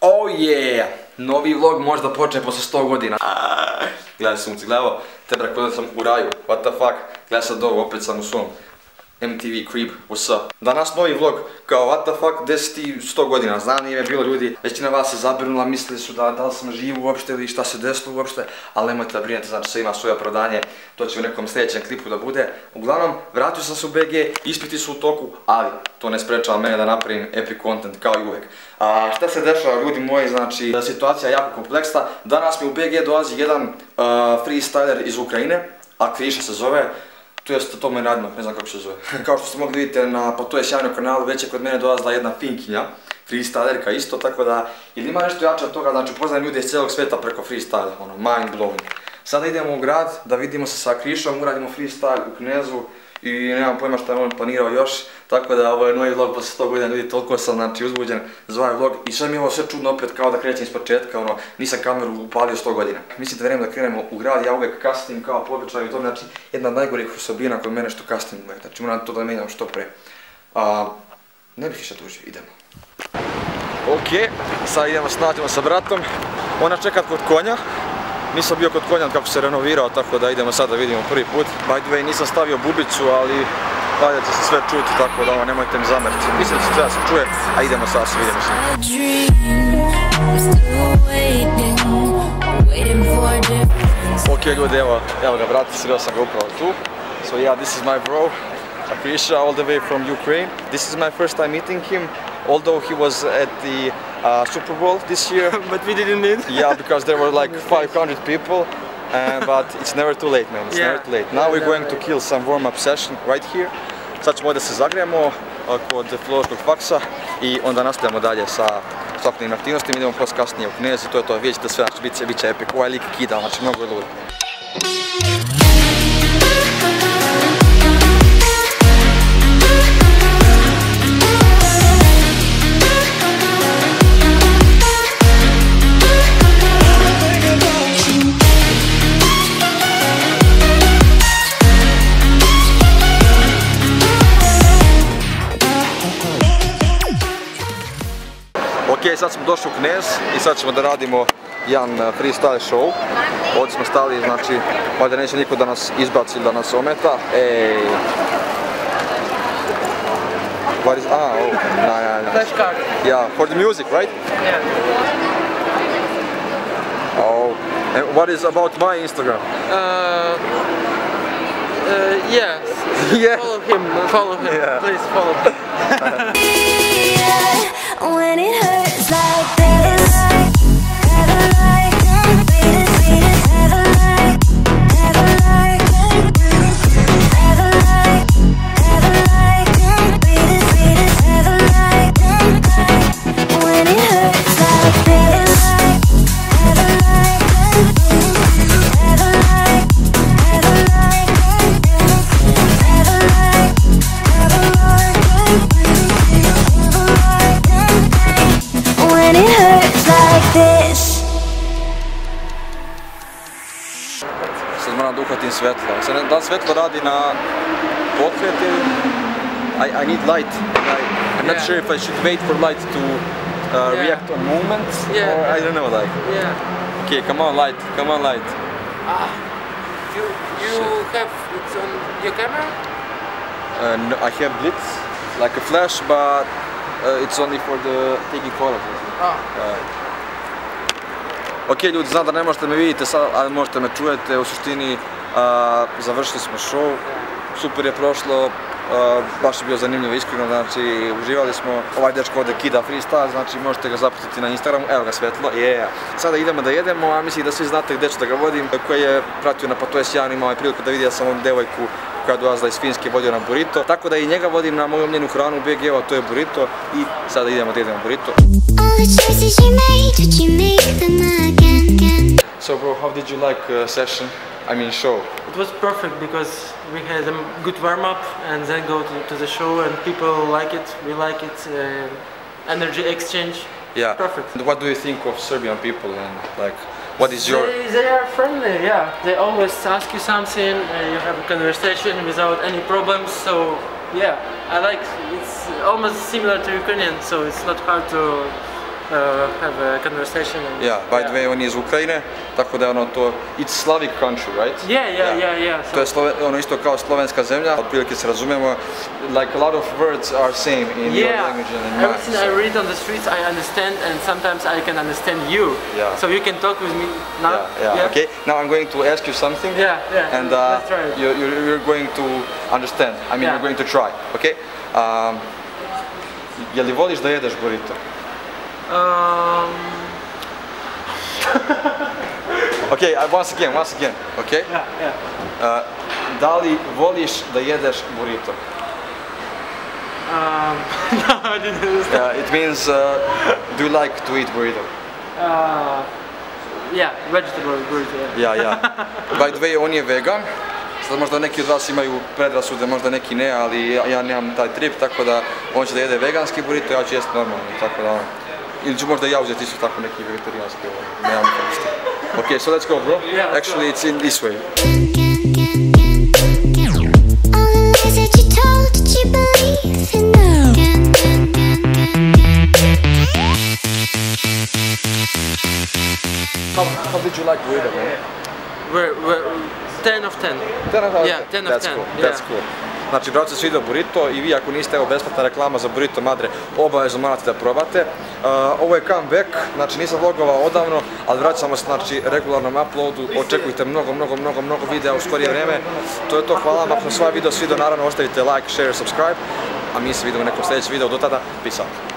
Oh yeah! Novi vlog možda počne posle 100 godina. Gledaj sunce, gledaj, tebra kod sam u raju, what the fuck. Gledaj sad ovo, opet sam u svom MTV Crib, what's up. Danas novi vlog, kao what the fuck, gdje si ti 100 godina, znam nije bilo ljudi, većina vas se zabrinula, mislili su da li sam živ uopšte ili šta se desilo uopšte, ali nemojte da brinete, znači sve ima svoje opravdanje, to će u nekom sljedećem klipu da bude. Uglavnom, vratio sam se u BG, ispiti su u toku, ali to ne sprečava mene da napravim epic content kao i uvek. Šta se dešava, ljudi moji, znači situacija je jako kompleksna. Danas mi u BG dolazi jedan freestyler iz Ukrajine, Akriša se zove. To me radimo, ne znam kako se zove. Kao što ste mogli vidjeti na To je sjajno kanalu, već je kod mene dolazila jedna finkinja, freestylerka isto, tako da, ili ima nešto jače od toga, znači poznajem ljude iz cijelog svijeta preko freestyle, ono, mind blowing. Sada idemo u grad, da vidimo se sa Krišom, uradimo freestyle u Knezu i nemam pojma šta je on planirao još, tako da ovo je novi vlog posle 100 godina, ljudi, toliko sam znači uzbuđen za ovaj vlog i sve mi je ovo sve čudno opet kao da krećem iz početka, ono, nisam kameru upalio 100 godina. Mislim da vreme da krenemo u grad, ja uvek kasnim kao po običaju, to je znači jedna od najgorih osobina kod mene što kasnim uvek, znači moram to da menjam što pre. Ne bih išta dužio, idemo. Ok, sad idemo, nađemo sa bratom, ona čeka kod konja. Nisam bio kod konja kako se renovirao, tako da idemo sad da vidimo prvi put. By the way, nisam stavio bubicu, ali valjda će se sve čuti, tako da nemojte mi zameriti. Mislim da se treba se čuje, a idemo sad se vidimo s njim. Ok ljudi, evo ga brate, sreo sam ga upravo tu. So yeah, this is my bro, Akrisha, all the way from Ukraine. This is my first time meeting him, although he was at the Super Bowl this year. But we didn't meet. Yeah, because there were like 500 people, but it's never too late, man. It's never too late. Now we're going to kill some warm-up session right here. Sad ćemo da se zagrijemo kod filološkog faksa i onda nastavljamo dalje sa svakodnevnim aktivnostima. Idemo prosto kasnije u Knez i to je to. Vidjet ćete sve, znači bit će epic. Ovaj lik kida, znači mnogo je lud. Ok, sad smo došli u Knez i sad ćemo da radimo jedan freestyle show. Ovdje smo stali, znači, ovdje neće niko da nas izbaci ili da nas ometa. Ej! What is... oh, nice. Flashcard. Yeah, for the music, right? Yeah. Oh, and what is about my Instagram? Yes. Yeah. Follow him, Yeah. Please follow him. When it hurts like this, never like, never like, never like, never like, never like, never like, when it hurts like this, never like, never like, never like, never like, never like. When it hurts like this. Sad moram da uhvatim svetlo. Da li svetlo radi na pokret ili... I need light. I'm not sure if I should wait for light to react on movements or I don't know, like. Yeah. Okay, come on light, come on light. You have it on your camera? No, I have blitz, like a flash, but it's only for the taking photos. Ok ljudi, znam da ne možete me vidjeti sad, ali možete me čujete, u suštini završili smo show, super je prošlo, baš je bio zanimljivo, iskreno, znači uživali smo. Ovaj dečko ovdje kida freestyle, znači možete ga zapratiti na Instagramu, evo ga svetlo, yeah. Sada idemo da jedemo, a mislim da svi znate gdje ću da ga vodim, koji je pratio na To je sjajno, imao je priliku da vidi da sam ovom devojku koja je dolazila iz Finjske, vodio na burrito, tako da i njega vodim na moju omljenu hranu u BG-u, to je burrito i sada idemo da jedemo burrito. So bro, how did you like session? I mean show? It was perfect because we had a good warm-up and then go to the show and people like it, we like it, energy exchange. Yeah. Perfect. And what do you think of Serbian people and like, what is your... They are friendly, yeah. They always ask you something, you have a conversation without any problems, so yeah, I like, it's almost similar to Ukrainian, so it's not hard to have a conversation. And, Yeah, by the way, on je iz Ukrajine, tako da je ono to, it's Slavic country, right? Yeah. To je ono isto kao slovenska zemlja, otprilike se razumemo, like a lot of words are same in your language and in mine. Everything I read on the streets I understand, and sometimes I can understand you. Yeah. So you can talk with me now. Yeah. Okay, now I'm going to ask you something. Yeah. And Let's try it. you're going to understand. I mean, Yeah. you're going to try. Okay. Je li voliš da jedeš burrito? Okay, once again. Okay. Yeah. Da li voliš da jedeš burrito? No, I didn't understand. It means, do you like to eat burrito? Yeah, vegetable burrito. Yeah. By the way, on je vegan. Sad možda neki od vas imaju predrasude, možda neki ne, ali ja nemam taj trip, tako da on će da jede veganski burrito, ja ću jesti normalni, tako da ili ću možda ja uzeti isto tako neki vegetarijanski, nemam koristi. Okay, so let's go, bro. Yeah, Actually, it's in this way. All the lies that you told, did you believe in them? How did you like burrito, man? We're 10 of 10. 10 of 10? Yeah, 10 of 10. That's cool. Znači, brate, se svidio burrito i vi ako niste, evo, besplatna reklama za Burrito Madre, obavezno morate da probate. Ovo je comeback, znači nisam vlogovao odavno, ali vraćamo se, znači, regularnom uploadu, očekujte mnogo videa u skorije vreme. To je to, hvala vam, ako vam se ovaj video svidio, naravno ostavite like, share, subscribe, a mi se vidimo u nekom sljedećem videu, do tada, peace out.